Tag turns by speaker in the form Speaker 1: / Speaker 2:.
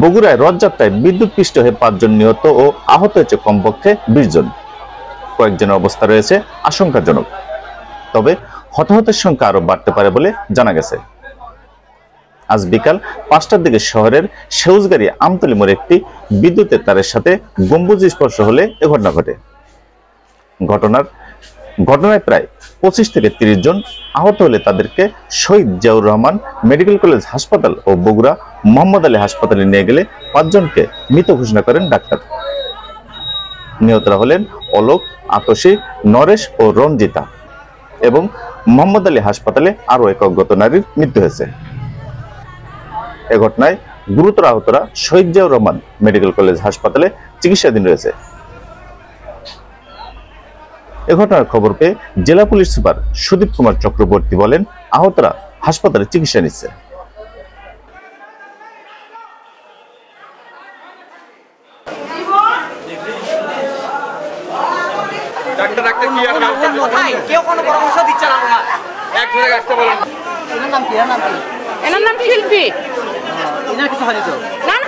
Speaker 1: বগুড়ায় রথযাত্রায় বিদ্যুৎপৃষ্ট হয়ে 5 জন নিহত ও আহত হয়েছে কমপক্ষে 20 জন। কয়েকজনের অবস্থা রয়েছে আশঙ্কাজনক। তবে হতাহতের সংখ্যা আরো বাড়তে পারে বলে জানা গেছে। আজ বিকাল 5টার দিকে শহরের সেউজগাড়ি আমতলী মোড়ে একটি বিদ্যুতের তারের সাথে গম্বুজ স্পর্শ হলে এ ঘটনা ঘটে। ঘটনায় প্রায় 25 থেকে 30 জন আহত হলে তাদেরকে শহীদ জিয়াউর রহমান মেডিকেল কলেজ হাসপাতাল ও বগুড়া মোহাম্মদ আলী হাসপাতালে নিয়ে গেলে 5 জনকে মৃত ঘোষণা করেন ডাক্তার। নিহতরা হলেন অলোক, আতসী, নরেশ ও রঞ্জিতা এবং মোহাম্মদ আলী হাসপাতালে আরো এক অজ্ঞাত নারীর মৃত্যু হয়েছে। এ ঘটনায় গুরুতর আহতরা শহীদ জিয়াউর রহমান মেডিকেল কলেজ হাসপাতালে চিকিৎসাধীন রয়েছে। এ ঘটনার খবর পেয়ে জেলা পুলিশ সুপার সুদীপ কুমার চক্রবর্তী বলেন, আহতরা হাসপাতালে চিকিৎসা নিচ্ছে।
Speaker 2: এনার নাম শিল্পী।
Speaker 3: কিছু হয়নি তো
Speaker 2: না
Speaker 3: না